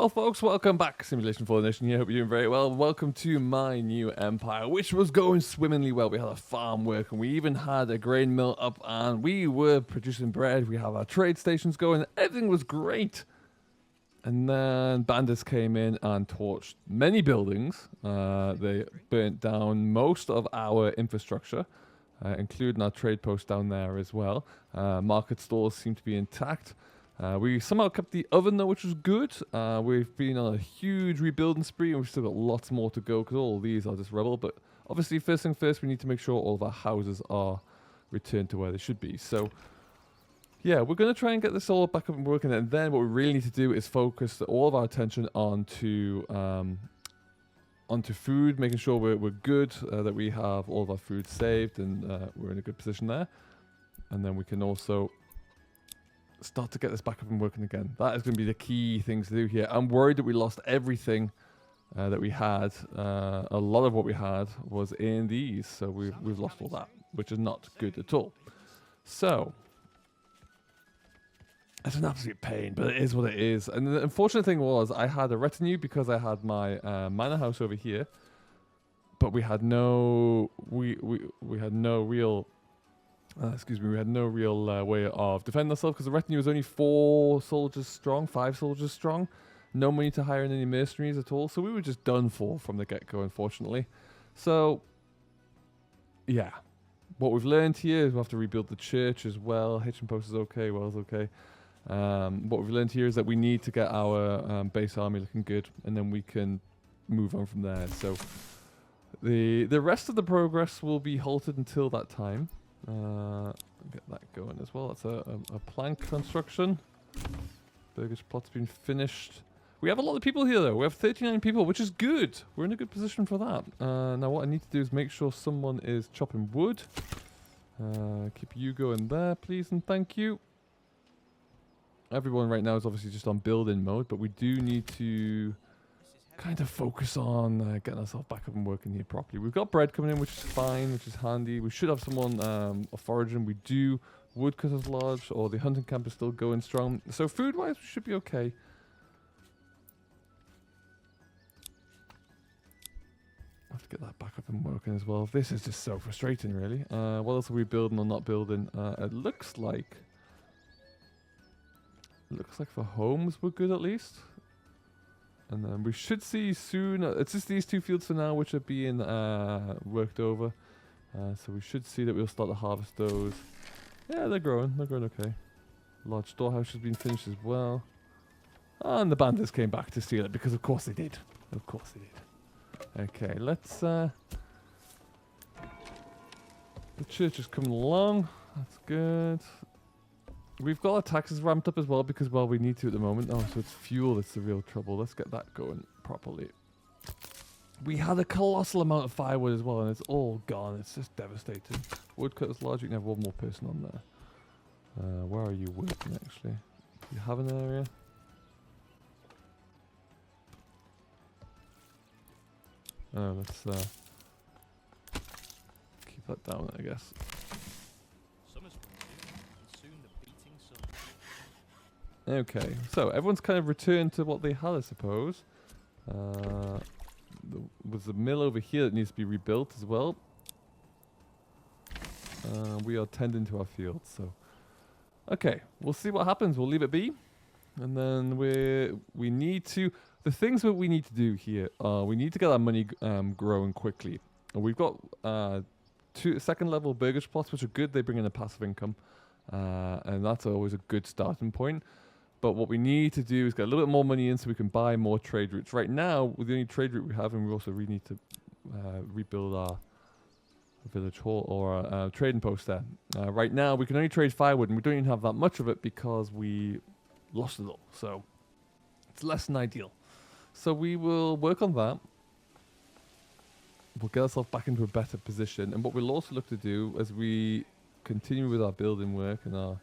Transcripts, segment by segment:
Well, folks, welcome back. Simulation for the Nation here. Hope you're doing very well. Welcome to my new empire, which was going swimmingly well. We had a farm working. We even had a grain mill up, and we were producing bread. We have our trade stations going. Everything was great. And then bandits came in and torched many buildings. They burnt down most of our infrastructure, including our trade post down there as well. Market stores seem to be intact. We somehow kept the oven though, which was good. We've been on a huge rebuilding spree, and we've still got lots more to go because all these are just rubble. But obviously, first thing first, we need to make sure all of our houses are returned to where they should be. So, yeah, we're going to try and get this all back up and working. And then what we really need to do is focus all of our attention onto food, making sure we're good, that we have all of our food saved, and we're in a good position there. And then we can also start to get this back up and working again. That is going to be the key things to do here. I'm worried that we lost everything that we had. A lot of what we had was in these, so we've lost all that, which is not good at all. So it's an absolute pain, but it is what it is. And the unfortunate thing was I had a retinue because I had my manor house over here, but we had no we had no real we had no real way of defending ourselves because the retinue was only 4 soldiers strong, 5 soldiers strong. No money to hire in any mercenaries at all, so we were just done for from the get-go, unfortunately. So, yeah. What we've learned here is we have to rebuild the church as well. Hitchin post is okay, Well's okay. What we've learned here is that we need to get our base army looking good, and then we can move on from there. So, the rest of the progress will be halted until that time. Get that going as well. That's a plank construction. Burgess plot's been finished. We have a lot of people here though. We have 39 people, which is good. We're in a good position for that. Now what I need to do is make sure someone is chopping wood. Keep you going there, please and thank you. Everyone right now is obviously just on building mode, but we do need to kind of focus on getting ourselves back up and working here properly. We've got bread coming in, which is fine, which is handy. We should have someone foraging. We do. Woodcutter's Lodge or the hunting camp is still going strong. So food-wise, we should be okay. Have to get that back up and working as well. This is just so frustrating, really. What else are we building or not building? It looks like for homes we're good at least. And then we should see soon, it's just these 2 fields for now which are being worked over. So we should see that we'll start to harvest those. Yeah, they're growing okay. Large storehouse has been finished as well. And the bandits came back to steal it because of course they did. Of course they did. Okay, let's... the church is coming along. That's good. We've got our taxes ramped up as well because, well, we need to at the moment. Oh, so it's fuel that's the real trouble. Let's get that going properly. We had a colossal amount of firewood as well, and it's all gone. It's just devastating. Woodcutter's Lodge, you can have one more person on there. Where are you working, actually? Do you have an area? Oh, let's keep that down, I guess. Okay, so everyone's kind of returned to what they had, I suppose. There's a mill over here that needs to be rebuilt as well. We are tending to our fields, so... Okay, we'll see what happens. We'll leave it be. And then we need to... The things that we need to do here are we need to get our money growing quickly. And we've got 2 second level burgage plots, which are good. They bring in a passive income. And that's always a good starting point. But what we need to do is get a little bit more money in so we can buy more trade routes. Right now, with the only trade route we have, and we also really need to rebuild our village hall or our trading post there. Right now, we can only trade firewood, and we don't even have that much of it because we lost it all. So it's less than ideal. So we will work on that. We'll get ourselves back into a better position. And what we'll also look to do as we continue with our building work and our...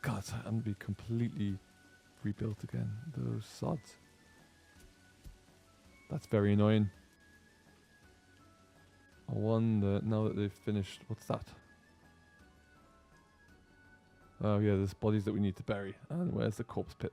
God, I'm going to be completely rebuilt again. Those sods. That's very annoying. I wonder, now that they've finished... What's that? Oh yeah, there's bodies that we need to bury. And where's the corpse pit?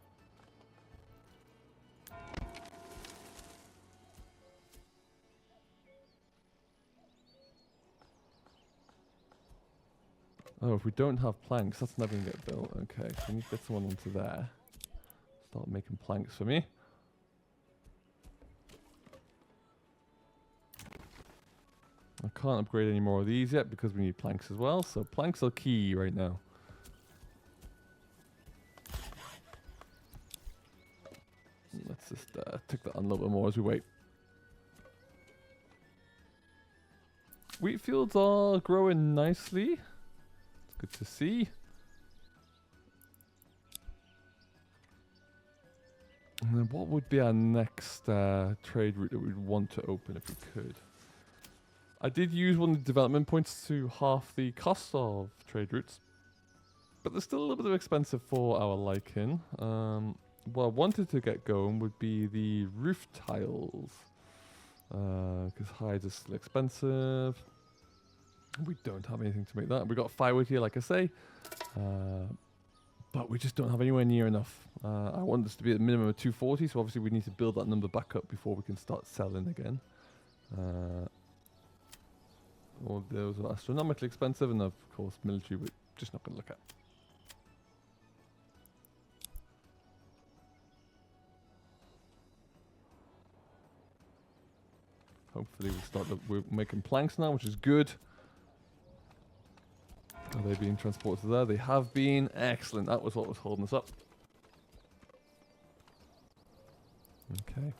Oh, if we don't have planks, that's never going to get built. Okay, so we need to get someone onto there. Start making planks for me. I can't upgrade any more of these yet because we need planks as well. So planks are key right now. Let's just tick that on a little bit more as we wait. Wheat fields are growing nicely. It's good to see. And then what would be our next trade route that we'd want to open if we could? I did use one of the development points to half the cost of trade routes, but they're still a little bit expensive for our liking. What I wanted to get going would be the roof tiles, because hides are still expensive. We don't have anything to make that. We got firewood here, like I say, but we just don't have anywhere near enough. I want this to be at a minimum of 240, so obviously we need to build that number back up before we can start selling again. All those are astronomically expensive, and of course military we're just not going to look at. Hopefully we're making planks now, which is good. Are they being transported there? They have been. Excellent. That was what was holding us up. Okay.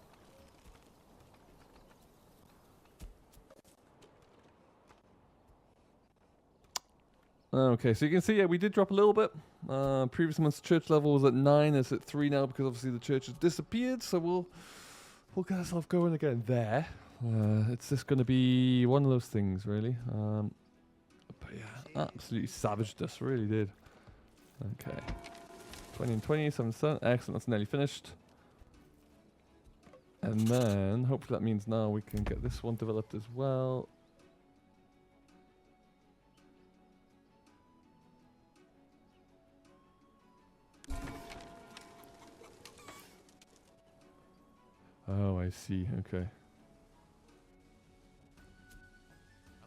Okay, so you can see, yeah, we did drop a little bit. Previous month's church level was at 9. It's at 3 now because obviously the church has disappeared. So we'll get ourselves going again there. It's just going to be one of those things, really. But yeah, absolutely savaged us, really did. Okay. 20 and 20, 7%. Excellent, that's nearly finished. And then, hopefully that means now we can get this one developed as well. Oh, I see. Okay. I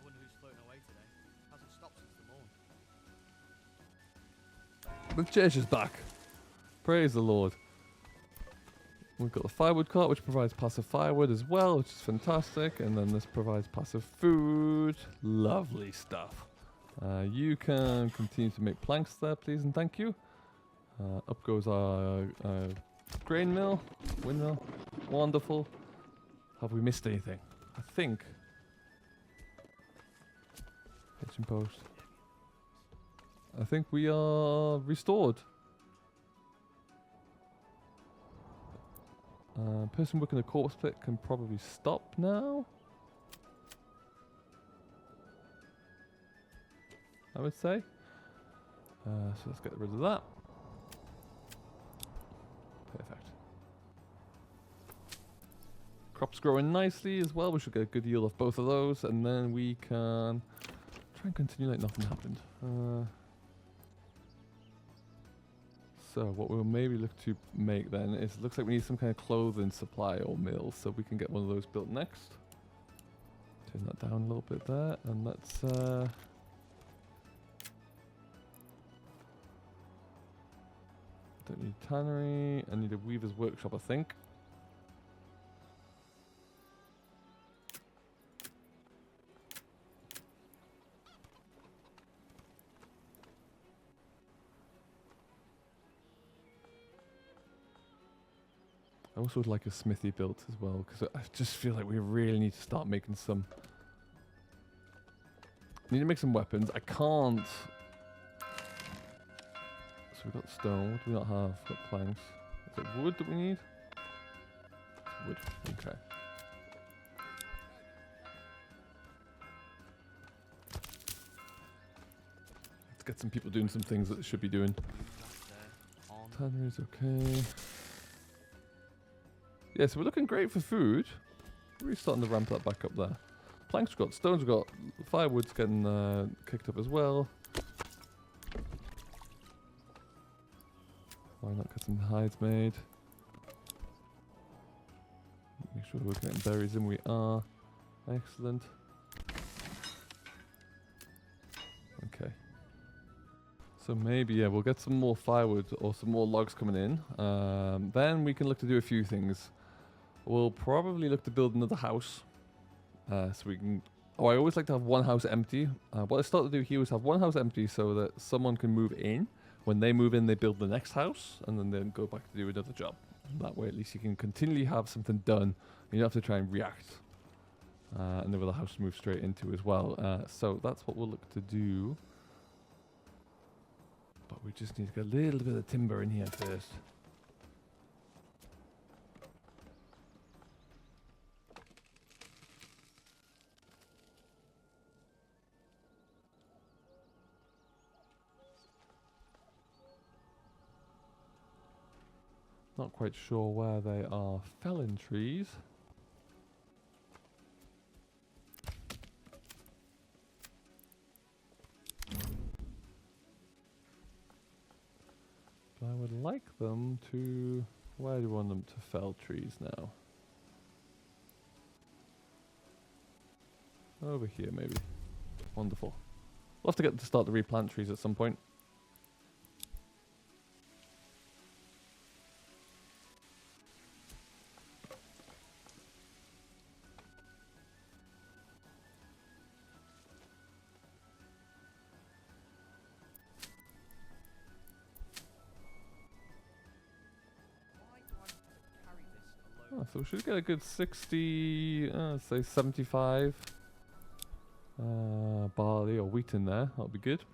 wonder who's floating away today. Hasn't stopped since the morn. The church is back. Praise the Lord. We've got the firewood cart, which provides passive firewood as well, which is fantastic. And then this provides passive food. Lovely stuff. You can continue to make planks there, please and thank you. Up goes our grain mill, windmill. Wonderful. Have we missed anything? I think. Kitchen post. I think we are restored. Person working the corpse pit can probably stop now. I would say. So let's get rid of that. Perfect. Crops growing nicely as well. We should get a good yield off both of those, and then we can try and continue like nothing happened. So what we'll maybe look to make then is, it looks like we need some kind of clothing supply or mill, so we can get one of those built next. Turn that down a little bit there, and let's don't need tannery. I need a weaver's workshop, I think. I also would like a smithy built as well, because I just feel like we really need to start making some. Need to make some weapons. I can't. So we've got stone. What do we not have? We've got planks. Is it wood that we need? It's wood. Okay. Let's get some people doing some things that they should be doing. Tannery's okay. Yeah, so we're looking great for food. Really starting to ramp that back up there. Planks we've got, stones we've got, firewood's getting kicked up as well. Why not get some hides made? Make sure we're getting berries in. We are. Excellent. Okay. So maybe, yeah, we'll get some more firewood or some more logs coming in. Then we can look to do a few things. We'll probably look to build another house. So we can... Oh, I always like to have one house empty. What I started to do here was have one house empty so that someone can move in. When they move in, they build the next house, and then they go back to do another job. That way, at least you can continually have something done. You don't have to try and react. And then the house to move straight into as well. So that's what we'll look to do. But we just need to get a little bit of timber in here first. Not quite sure where they are felling trees. But I would like them to... Where do you want them to fell trees now? Over here, maybe. Wonderful. We'll have to get to start to replant trees at some point. Oh, so we should get a good 60, say 75 barley or wheat in there. That'll be good.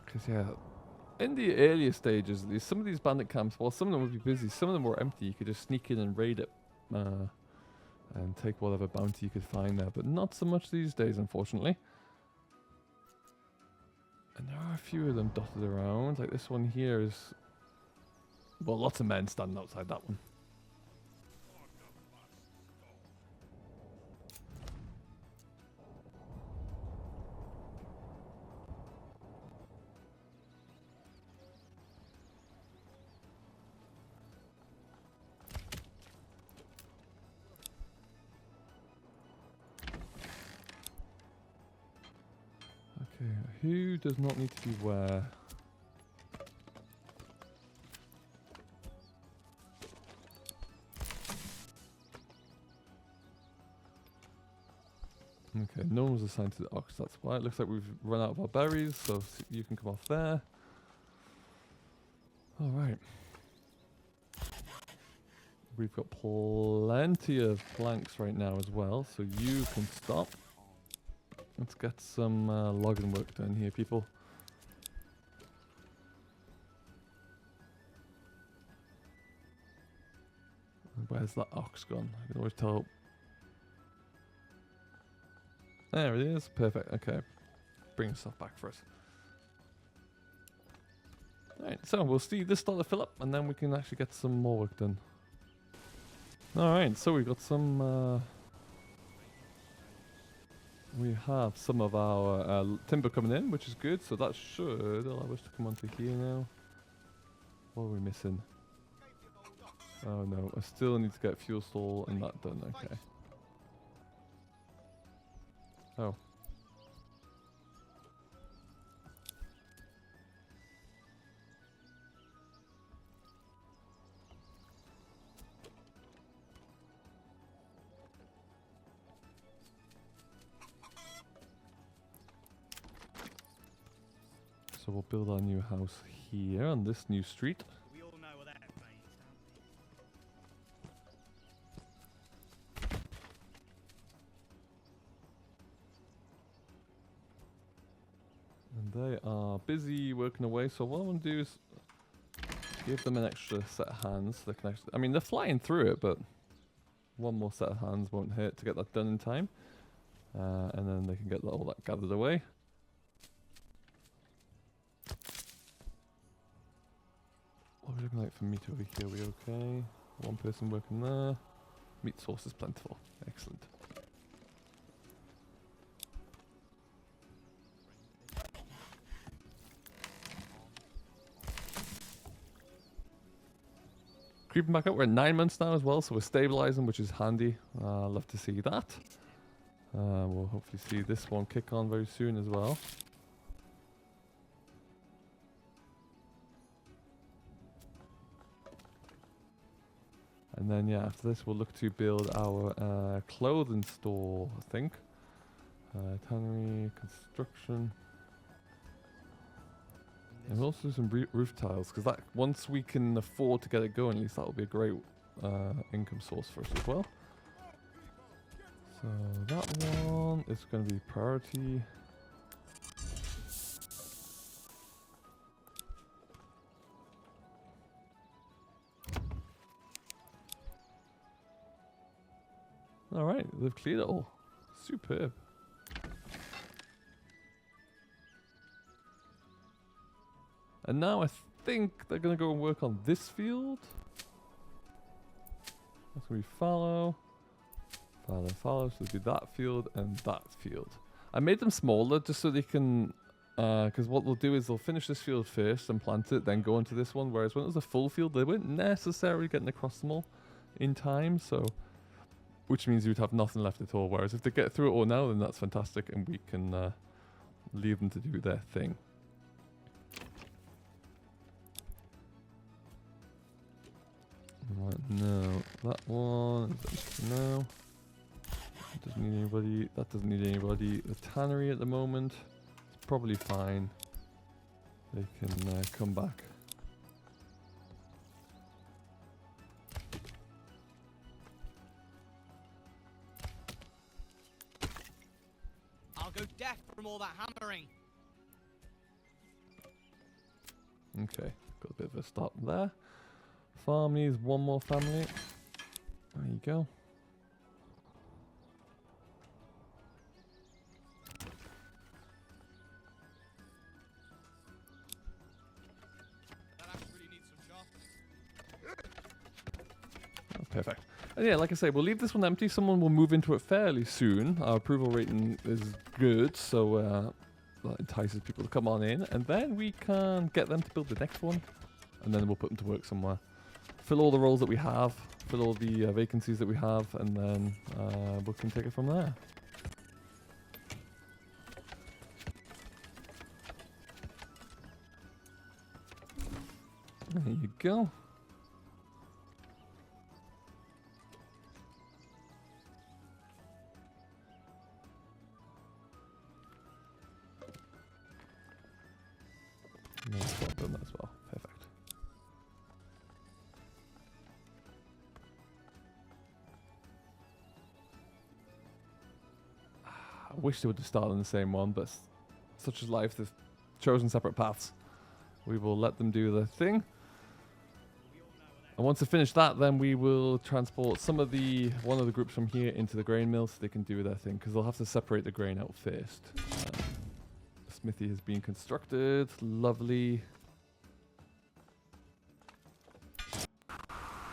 Because, yeah, in the earlier stages, some of these bandit camps, while some of them would be busy, some of them were empty. You could just sneak in and raid it. And take whatever bounty you could find there, but not so much these days, unfortunately. And there are a few of them dotted around, like this one here is... Well, lots of men standing outside that one. Okay, who does not need to be where? Okay, no one was assigned to the ox, that's why. It looks like we've run out of our berries, so you can come off there. Alright. We've got plenty of planks right now as well, so you can stop. Let's get some logging work done here, people. Where's that ox gone? I can always tell. There it is. Perfect. Okay. Bring stuff back for us. Alright, so we'll see this start to fill up, and then we can actually get some more work done. Alright, so we've got some... we have some of our timber coming in, which is good, so that should allow us to come onto here now. What are we missing? Oh no, I still need to get fuel stall and that done, okay. Oh. So we'll build our new house here on this new street. We all know what that means, And they are busy working away, so what I want to do is give them an extra set of hands. So they can actually, I mean, they're flying through it, but one more set of hands won't hurt to get that done in time. And then they can get all that gathered away. What are we looking like for meat over here? Are we okay? One person working there. Meat source is plentiful. Excellent. creeping back up. We're at 9 months now as well, so we're stabilizing, which is handy. Love to see that. We'll hopefully see this one kick on very soon as well. And then, yeah, after this, we'll look to build our clothing store, I think. Tannery, construction. And we'll also do some roof tiles, because that once we can afford to get it going, at least that will be a great income source for us as well. So that one is going to be priority. Alright, they've cleared it all. Superb. And now I think they're going to go and work on this field. That's going to be fallow. Fallow, fallow. So it'll be that field and that field. I made them smaller just so they can... Because what they'll do is they'll finish this field first and plant it, then go into this one. Whereas when it was a full field, they weren't necessarily getting across them all in time. So... Which means you'd have nothing left at all. Whereas if they get through it all now, then that's fantastic. And we can leave them to do their thing. Right, no. That one is no. Doesn't need anybody. That doesn't need anybody. The tannery at the moment is probably fine. They can come back. I'll go deaf from all that hammering. Okay, got a bit of a start there. Farm needs one more family. There you go. That actually needs some sharpening. Oh, perfect. And yeah, like I say, we'll leave this one empty. Someone will move into it fairly soon. Our approval rating is good, so that entices people to come on in. And then we can get them to build the next one. And then we'll put them to work somewhere. Fill all the roles that we have, fill all the vacancies that we have, and then we can take it from there. There you go. No, I've done that as well. Perfect. I wish they would have started on the same one, but such is life. They've chosen separate paths. We will let them do their thing. And once they finish that, then we will transport one of the groups from here into the grain mill so they can do their thing, because they'll have to separate the grain out first. The smithy has been constructed. Lovely.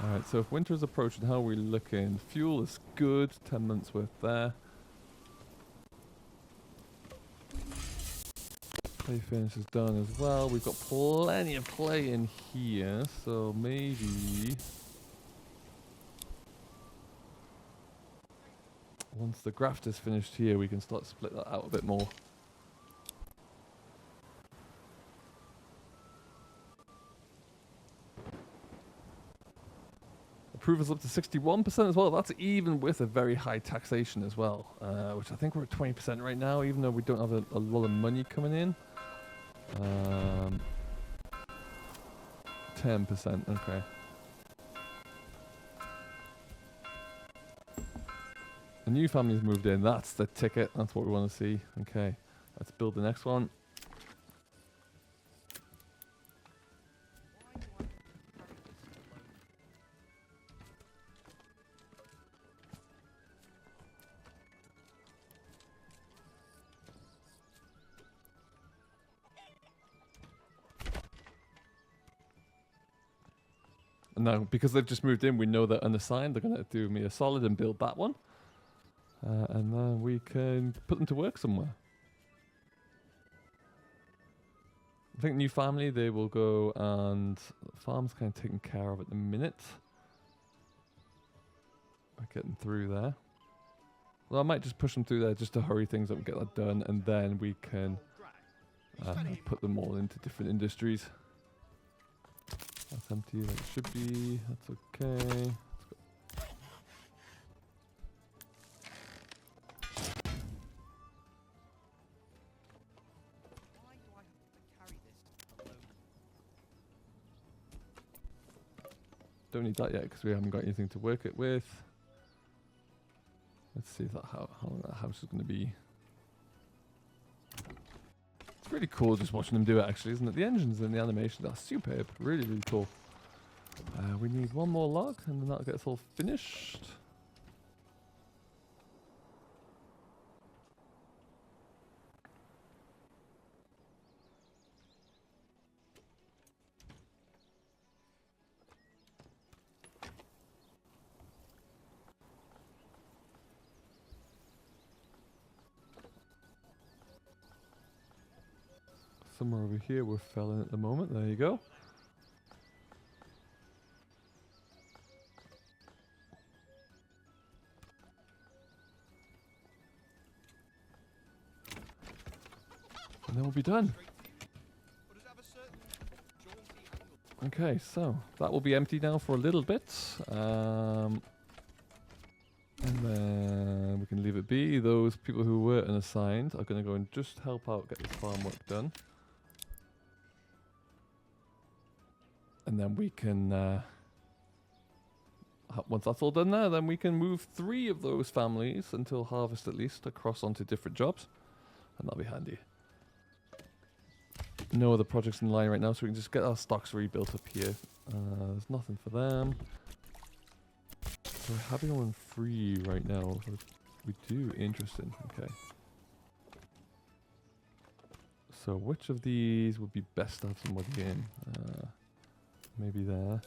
Alright, so if winter is approaching, how are we looking? Fuel is good. 10 months worth there. Clay finish is done as well. We've got plenty of clay in here, so maybe once the graft is finished here, we can start to split that out a bit more. Approval's up to 61% as well. That's even with a very high taxation as well, which I think we're at 20% right now, even though we don't have a lot of money coming in. 10%, okay. A new family's moved in. That's the ticket. That's what we want to see. Okay, let's build the next one. And now, because they've just moved in, we know they're unassigned. They're going to do me a solid and build that one. And then we can put them to work somewhere. I think new family, they will go and... The farm's kind of taken care of at the minute. by getting through there. Well, I might just push them through there just to hurry things up and get that done, and then we can put them all into different industries. That's empty like it should be. That's okay. Why do I have to carry this alone? Don't need that yet because we haven't got anything to work it with. Let's see if that how long that house is going to be. It's really cool just watching them do it, actually, isn't it? The engines and the animations are superb. Really, really cool. We need one more log, and then that gets all finished. Somewhere over here we're felling at the moment. There you go. And then we'll be done. Okay, so that will be empty now for a little bit. And then we can leave it be. Those people who were unassigned are going to go and just help out get this farm work done. And then we can, once that's all done there, then we can move 3 of those families, until harvest at least, across onto different jobs. And that'll be handy. No other projects in line right now, so we can just get our stocks rebuilt up here. There's nothing for them. We're having one free right now. We do. Interesting. Okay. So which of these would be best to have somebody in? Maybe there.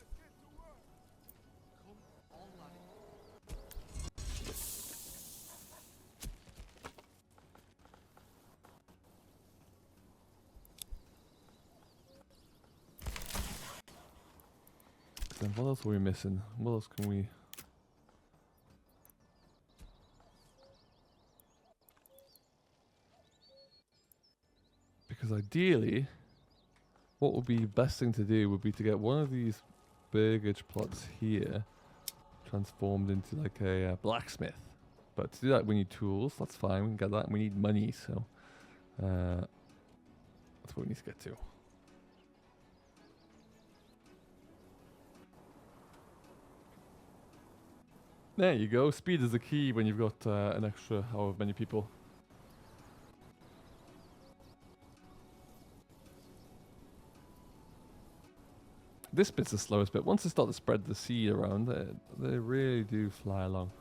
Then what else are we missing? What else can we... Because ideally, what would be the best thing to do would be to get one of these burgage plots here transformed into like a blacksmith. But to do that we need tools, that's fine, we can get that, and we need money, so that's what we need to get to. There you go, speed is the key when you've got an extra however many people. This bit's the slowest bit. Once they start to spread the seed around, they really do fly along.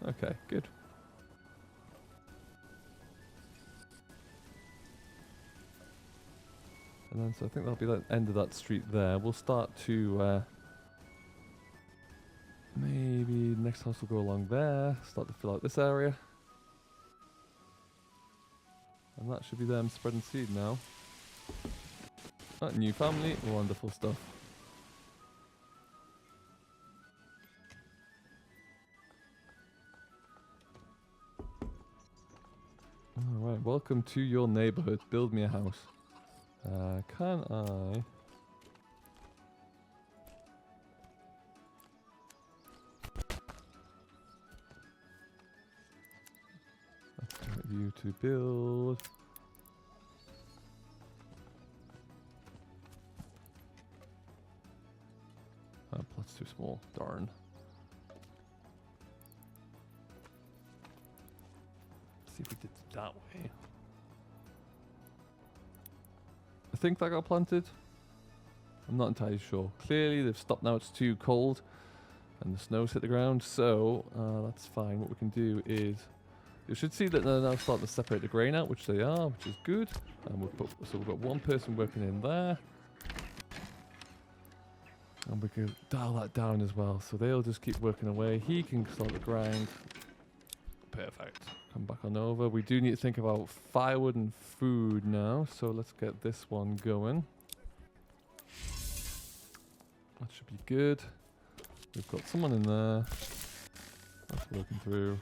Okay, good. And then, so I think that'll be the end of that street there. We'll start to, maybe the next house will go along there, start to fill out this area. And that should be them spreading seed now. New family, wonderful stuff. Alright, welcome to your neighborhood. Build me a house. Can I... you to build. Plot's too small. Darn. Let's see if we did it that way. I think that got planted. I'm not entirely sure. Clearly they've stopped now. It's too cold and the snow's hit the ground, so that's fine. What we can do is you should see that they're now starting to separate the grain out, which they are, which is good. And we've got one person working in there. And we can dial that down as well. So they'll just keep working away. He can start the grind. Perfect. Come back on over. We do need to think about firewood and food now. So let's get this one going. That should be good. We've got someone in there. That's working through.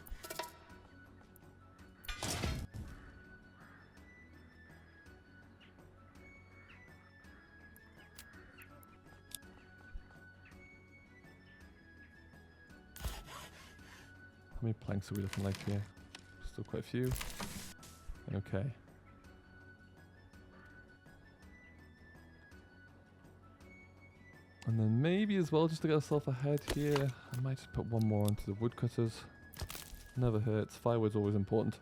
How many planks are we looking like here? Still quite a few. Okay. And then maybe as well, just to get ourselves ahead here, I might just put one more onto the woodcutters. Never hurts. Firewood's always important.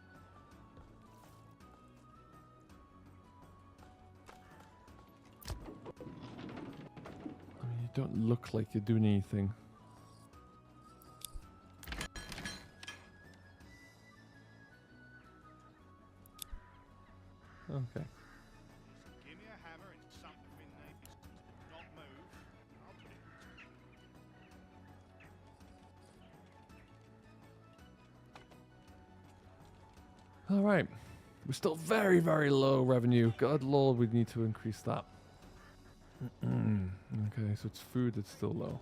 I mean, you don't look like you're doing anything. Okay. Give me a hammer and something needs to not move. I'll put it. All right. We're still very, very low revenue. God Lord, we need to increase that. Okay, so it's food that's still low.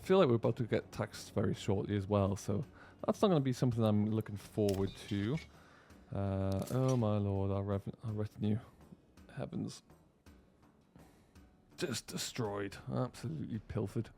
I feel like we're about to get taxed very shortly as well, so that's not going to be something I'm looking forward to. Oh my lord, our retinue. Heavens. Just destroyed. Absolutely pilfered.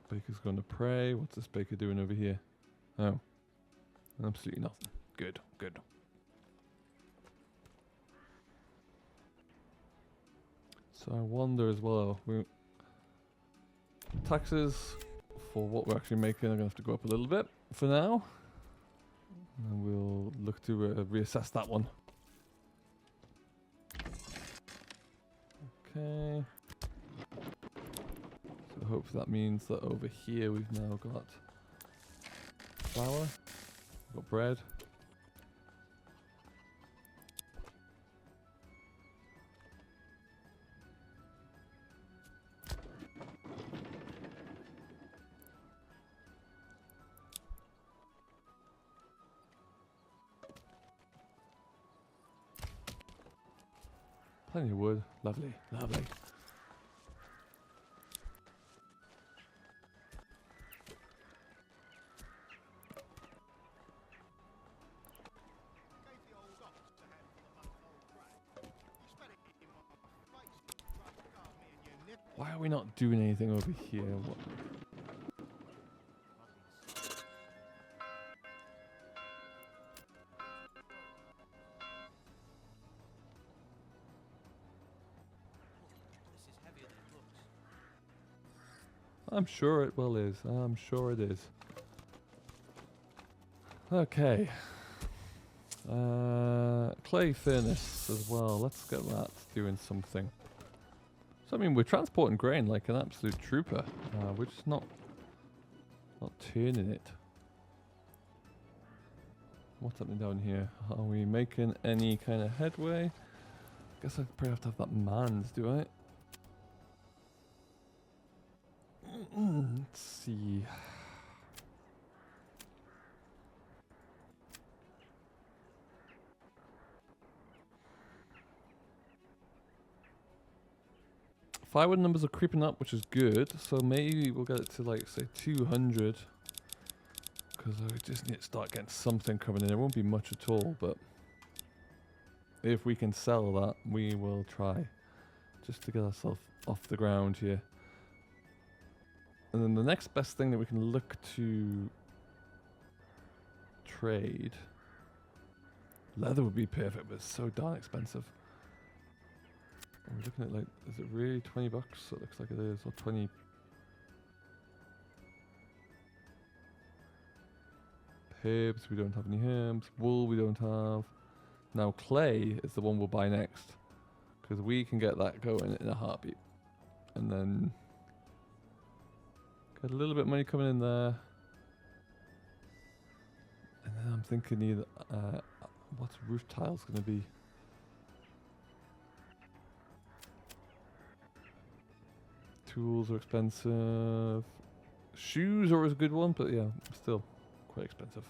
Baker's going to pray. What's this baker doing over here? Oh. Absolutely nothing. Good, good. So I wonder as well, taxes for what we're actually making are going to have to go up a little bit for now. And we'll look to reassess that one. Okay. So hopefully that means that over here we've now got flour, we've got bread. Plenty of wood. Lovely, lovely. Gave the old ox a handful of month-old crap. You spat it in my face. You tried to carve me and your nip. Why are we not doing anything over here? What? This is heavier than it looks. I'm sure it well is. I'm sure it is. Okay. Clay furnace as well. Let's get that doing something. So I mean, we're transporting grain like an absolute trooper. We're just not turning it. What's happening down here? Are we making any kind of headway? Guess I probably have to have that manned, do I? Let's see. Firewood numbers are creeping up, which is good. So maybe we'll get it to like say 200. Because I just need to start getting something coming in. It won't be much at all, but if we can sell that, we will try. Just to get ourselves off the ground here. And then the next best thing that we can look to trade. Leather would be perfect, but it's so darn expensive. We're looking at like, is it really 20 bucks? It looks like it is, or 20. Herbs, we don't have any herbs. Wool, we don't have. Now clay is the one we'll buy next. Because we can get that going in a heartbeat. And then get a little bit of money coming in there. And then I'm thinking either, what's roof tiles going to be? Tools are expensive. Shoes are always a good one, but yeah, still quite expensive.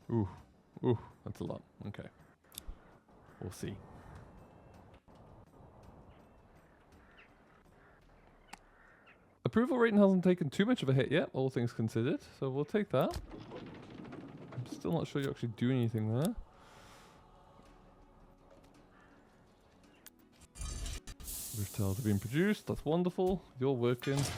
Ooh, ooh, that's a lot. Okay. We'll see. Approval rating hasn't taken too much of a hit yet, all things considered, so we'll take that. I'm still not sure you actually do anything there. Roof tiles are being produced, that's wonderful. You're working. This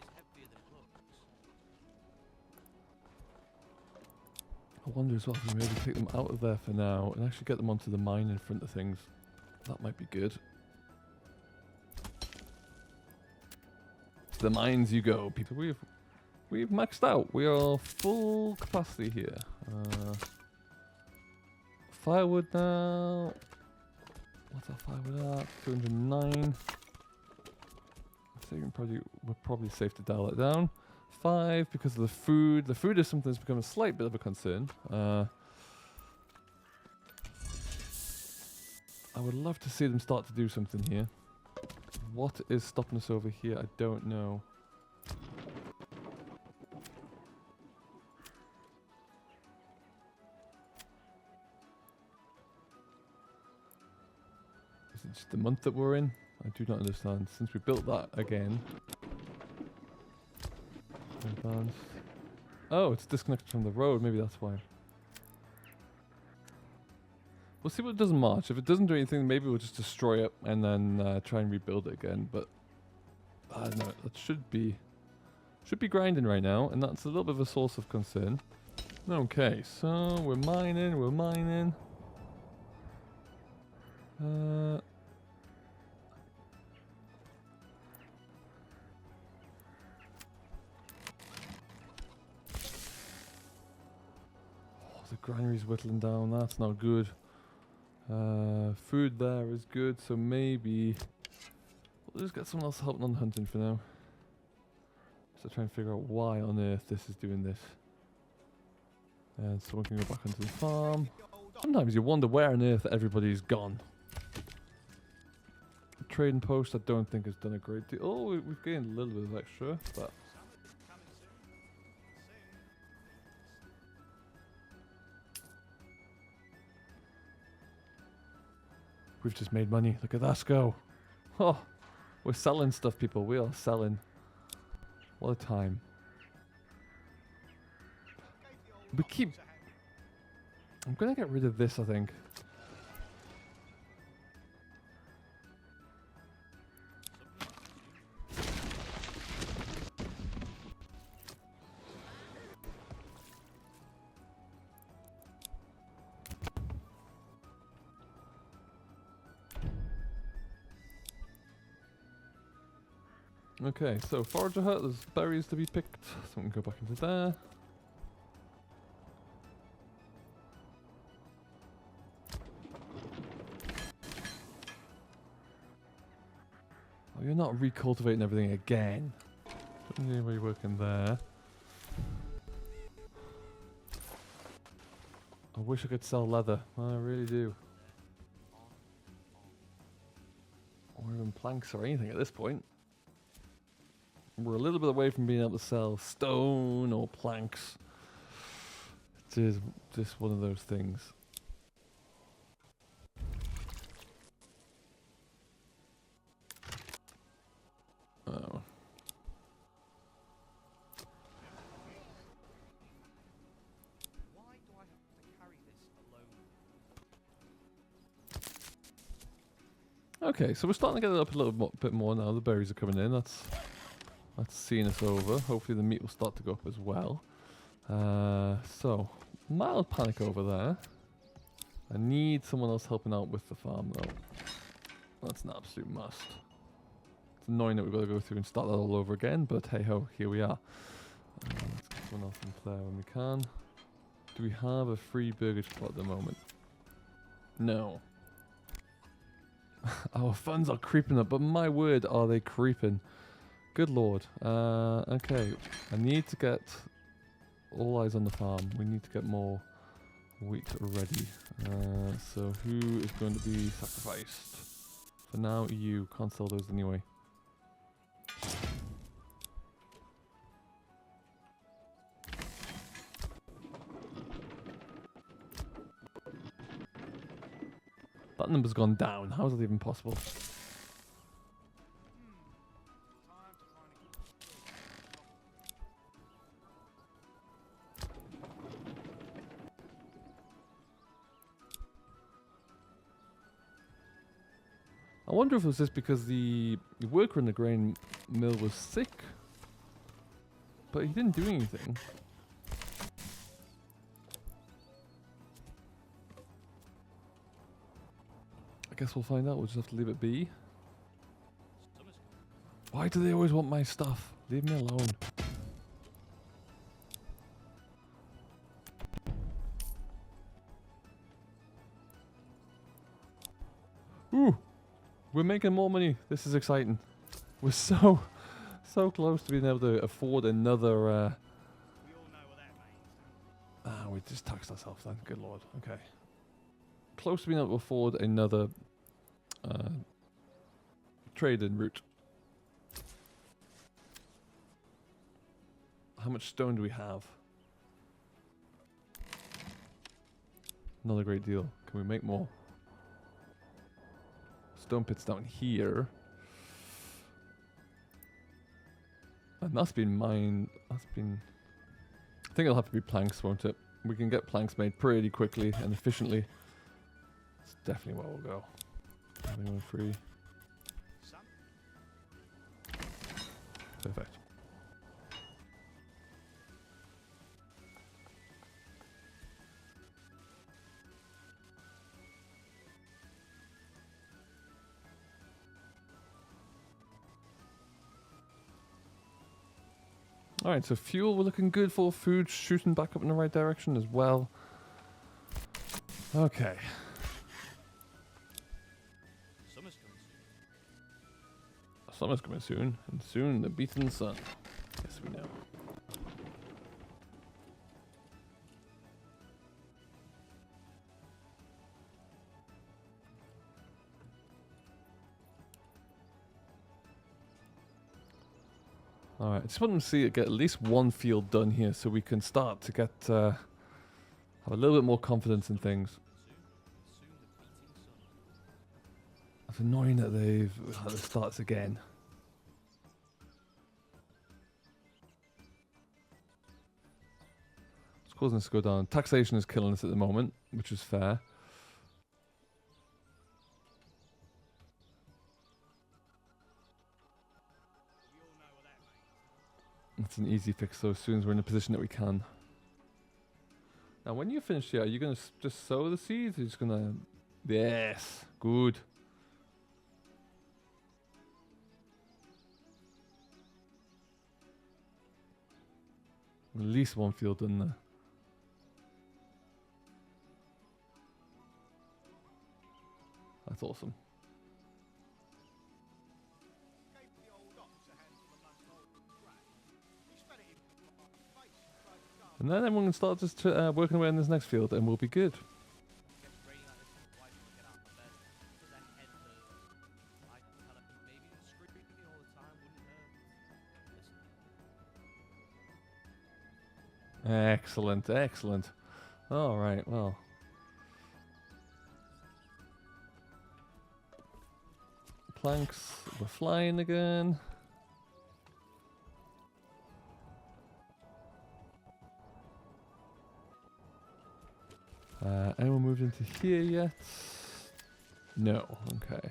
is heavier than it looks. I wonder as well if we maybe take them out of there for now and actually get them onto the mine in front of things. That might be good. To the mines you go, people. We've maxed out. We are full capacity here. Firewood now. What's our firewood at? 209. We're probably safe to dial it down. 5 because of the food. The food is something that's become a slight bit of a concern. I would love to see them start to do something here. What is stopping us over here? I don't know. Is it just the month that we're in? I do not understand. Since we built that again. Advanced. Oh, it's disconnected from the road. Maybe that's why. We'll see what it does in March. If it doesn't do anything, maybe we'll just destroy it and then try and rebuild it again. But I don't know. That should be grinding right now, and that's a little bit of a source of concern. Okay, so we're mining. We're mining. The granary's whittling down, that's not good. Food there is good, so maybe we'll just get someone else helping on hunting for now. So try and figure out why on earth this is doing this. And someone can go back onto the farm. Sometimes you wonder where on earth everybody's gone. The trading post I don't think has done a great deal. Oh, we've gained a little bit of extra, but we've just made money. Look at us go. Oh, we're selling stuff, people. We are selling. What a time. We keep... I'm going to get rid of this, I think. Okay, so forager hut, there's berries to be picked, so we can go back into there. Oh, you're not recultivating everything again. Don't need anybody working there. I wish I could sell leather, I really do. Or even planks or anything at this point. We're a little bit away from being able to sell stone or planks. It is just one of those things. Oh. Why do I have to carry this alone? Okay, so we're starting to get it up a little bit more now. The berries are coming in. That's seeing us over. Hopefully the meat will start to go up as well. So, mild panic over there. I need someone else helping out with the farm though. That's an absolute must. It's annoying that we've got to go through and start that all over again, but hey ho, here we are. Let's get someone else in play when we can. Do we have a free burger spot at the moment? No. Our funds are creeping up, but my word, are they creeping. Good lord. Okay, I need to get all eyes on the farm. We need to get more wheat ready. So who is going to be sacrificed? For now, you can't sell those anyway. That number's gone down. How is that even possible? Time to finally I wonder if it was just because the worker in the grain mill was sick, but he didn't do anything. I guess we'll find out. We'll just have to leave it be. Summer's coming. Why do they always want my stuff? Leave me alone. Ooh, we're making more money. This is exciting. We're so close to being able to afford another. we all know what that means. We just taxed ourselves then. Good lord. Okay. Close to being able to afford another trade-in route. How much stone do we have? Not a great deal. Can we make more? Stone pits down here. And that's been mined. That's been. I think it'll have to be planks, won't it? We can get planks made pretty quickly and efficiently. It's definitely where we'll go. Anyone free? Some Perfect. Alright, so fuel we're looking good for. Food shooting back up in the right direction as well. Okay. Summer's coming soon. Summer's coming soon, and soon the beaten sun. Yes, we know. Alright, I just want to see it get at least one field done here so we can start to get have a little bit more confidence in things. Soon the beating sun. It's annoying that they've had it starts again. It's causing us to go down. Taxation is killing us at the moment, which is fair. we all know what that means. It's an easy fix though, as soon as we're in a position that we can. Now when you finish here, are you going to just sow the seeds? Or are you just going to... Yes, good. At least one field done there. That's awesome. Gave the old ox a handful of months old grass. He spat it in my face and tried to garden. And then everyone can start just working away on this next field and we'll be good. Gets raining like this, why do you get out of bed? Does that head the like kind of maybe screaming all the time wouldn't hurt. Listen. Excellent, excellent. All right, well. Planks, we're flying again. Anyone moved into here yet? No, okay.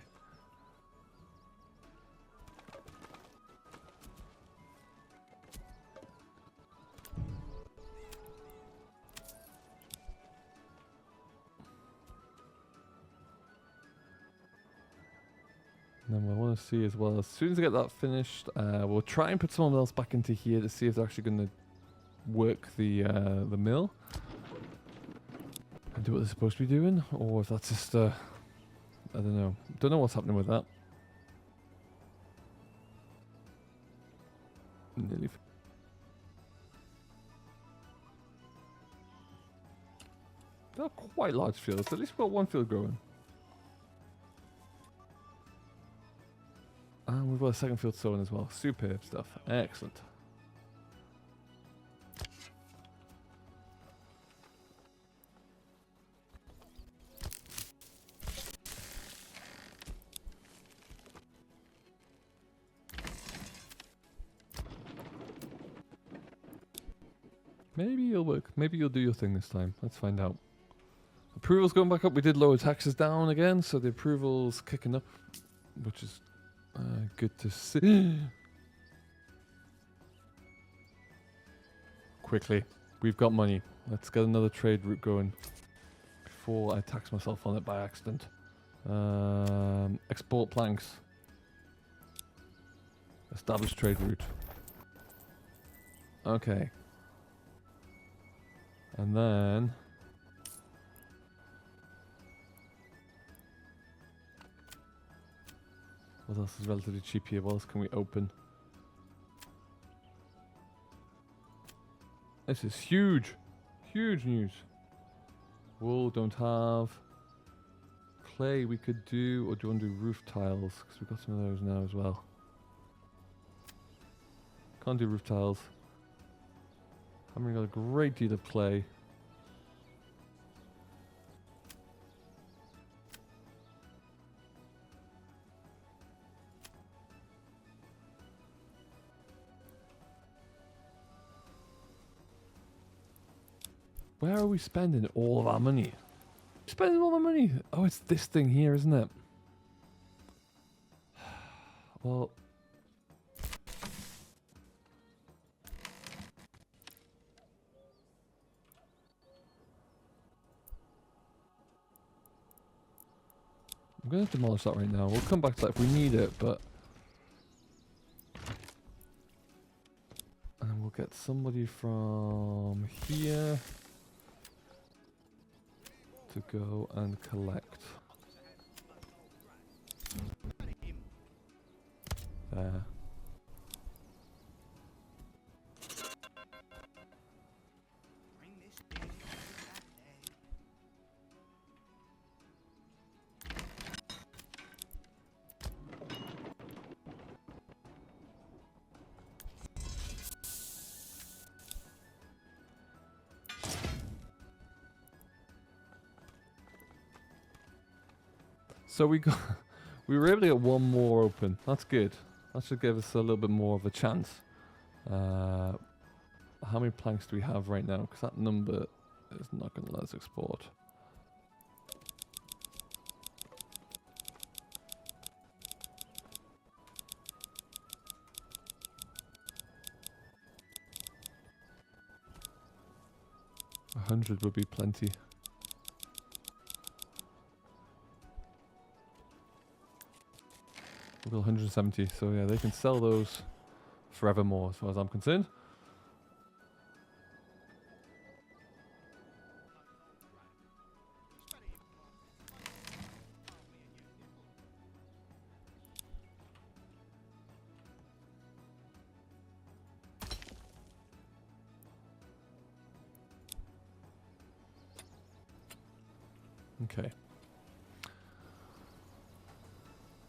And then we'll want to see as well, as soon as I get that finished, we'll try and put someone else back into here to see if they're actually going to work the mill and do what they're supposed to be doing, or if that's just I don't know. Don't know what's happening with that. Nearly. They're quite large fields. At least we've got one field growing. And we've got a second field sown as well. Superb stuff. Excellent. Maybe you'll work. Maybe you'll do your thing this time. Let's find out. Approvals going back up. We did lower taxes down again, so the approvals kicking up, which is good to see. Quickly, we've got money. Let's get another trade route going before I tax myself on it by accident. Export planks. Establish trade route. Okay. And then what else is relatively cheap here? What else can we open? This is huge. Huge news. Wool don't have. Clay we could do, or do you want to do roof tiles? Because we've got some of those now as well. Can't do roof tiles. Haven't got a great deal of clay. Where are we spending all of our money? Spending all my money? Oh, it's this thing here, isn't it? Well, I'm going to demolish that right now. We'll come back to that if we need it, but... And we'll get somebody from here to go and collect. There. So we were able to get one more open. That's good. That should give us a little bit more of a chance. How many planks do we have right now? Because that number is not going to let us export. A 100 would be plenty. We've got 170, so yeah, they can sell those forevermore as far as I'm concerned. Okay.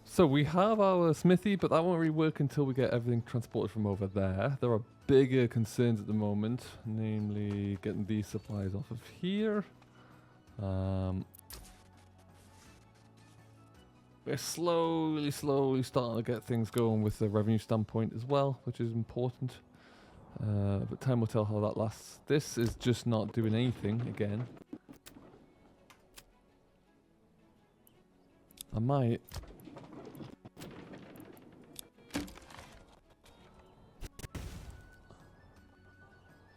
So we have our smithy, but that won't really work until we get everything transported from over there. There are bigger concerns at the moment, namely getting these supplies off of here. We're slowly starting to get things going with the revenue standpoint as well, which is important. But time will tell how that lasts. This is just not doing anything again. I might...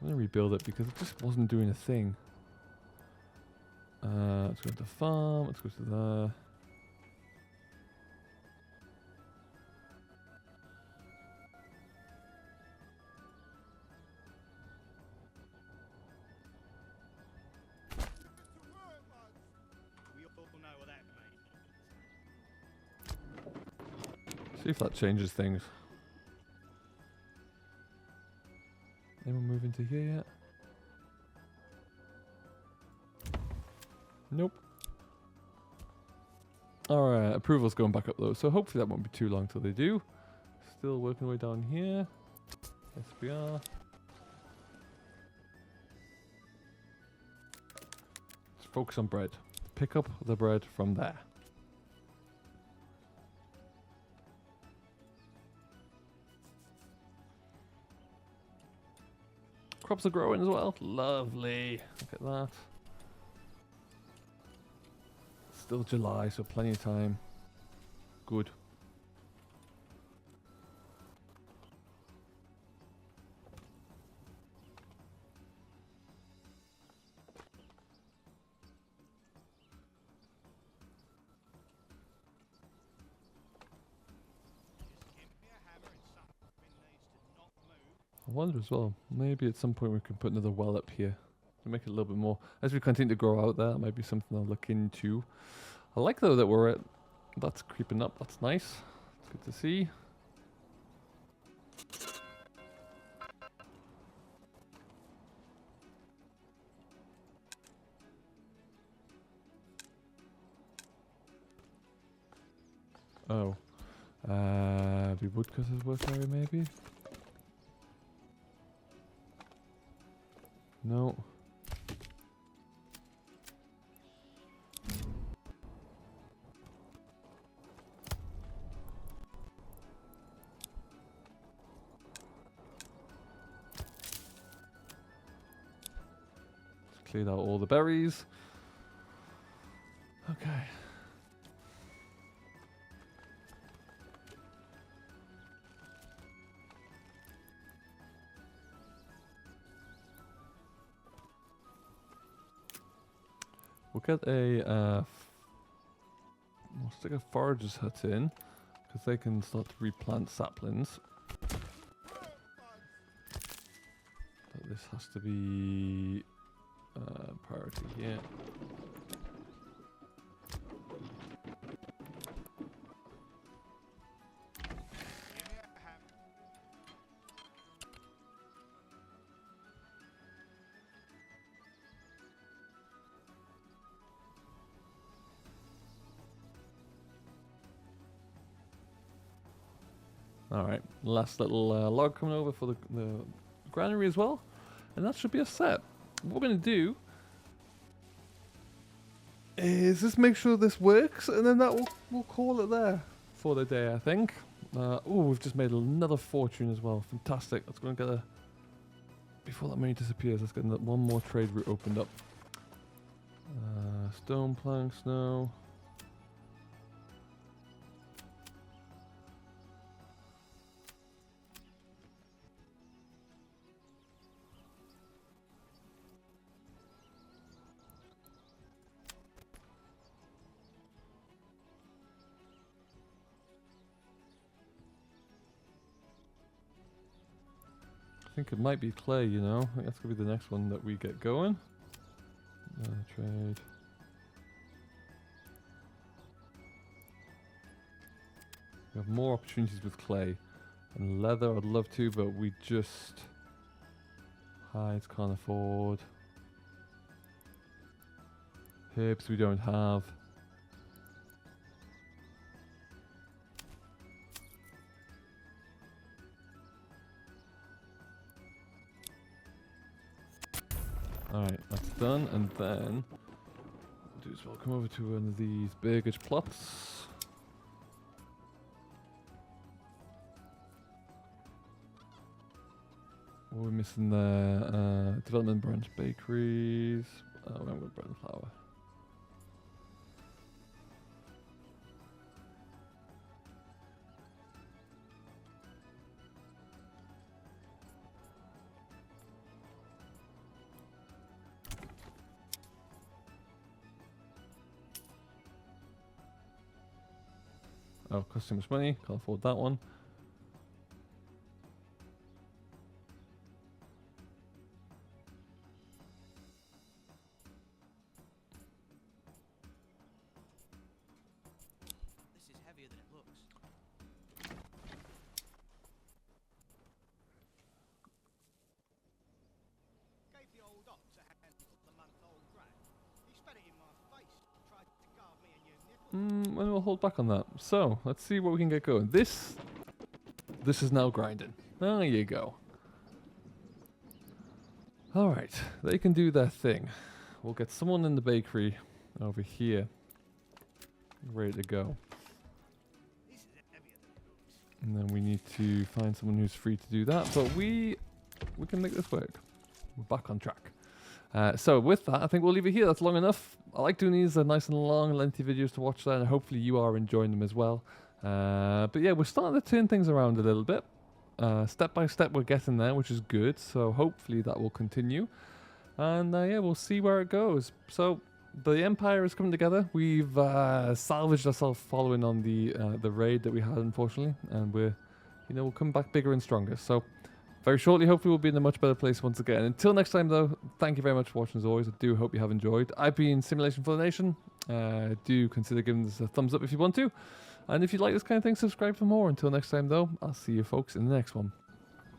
I'm going to rebuild it because it just wasn't doing a thing. Let's go to the farm, let's go to there. See if that changes things. Anyone move into here yet? Nope. Alright, approval's going back up though, so hopefully that won't be too long till they do. Still working way down here. SBR. Let's focus on bread. Pick up the bread from there. Crops are growing as well. Lovely. Look at that. Still July, so plenty of time. Good. Just give me a hammer and something needs to not move. I wonder as well, maybe at some point we can put another well up here to make it a little bit more. As we continue to grow out there, that might be something I'll look into. I like though that we're at, that's creeping up, that's nice. It's good to see. Oh. Be woodcutter's work area maybe? No. Just cleared out all the berries. Okay. We'll get a, we'll stick a forager's hut in, because they can start to replant saplings. But this has to be priority here. Give me a hammer. Alright, last little log coming over for the granary as well. And that should be a set. What we're going to do is just make sure this works, and then that we'll call it there for the day, I think. Oh, we've just made another fortune as well. Fantastic. Let's go and get a... Before that money disappears, let's get one more trade route opened up. Stone planks, no. I think it might be clay, you know. I think that's going to be the next one that we get going. Trade. We have more opportunities with clay. And leather, I'd love to, but we just... Hides can't afford. Herbs we don't have. Alright, that's done, and then we'll do is we'll come over to one of these baggage plots. What are we missing there? Development branch bakeries. We haven't got bread and flour. Oh, cost too much money. Can't afford that one. This is heavier than it looks. and we'll hold back on that. So let's see what we can get going. This is now grinding. There you go. All right, they can do their thing. We'll get someone in the bakery over here, ready to go. And then we need to find someone who's free to do that. But we can make this work. We're back on track. So with that, I think we'll leave it here. That's long enough. I like doing these nice and long, lengthy videos to watch there, and hopefully you are enjoying them as well. But yeah, we're starting to turn things around a little bit. Step by step we're getting there, which is good. So hopefully that will continue. And yeah, we'll see where it goes. So the Empire is coming together. We've salvaged ourselves following on the raid that we had, unfortunately. And we'll come back bigger and stronger. So very shortly, hopefully we'll be in a much better place once again. Until next time, though, thank you very much for watching as always. I do hope you have enjoyed. I've been Simulation for the Nation. Do consider giving this a thumbs up if you want to. And if you like this kind of thing, subscribe for more. Until next time, though, I'll see you folks in the next one.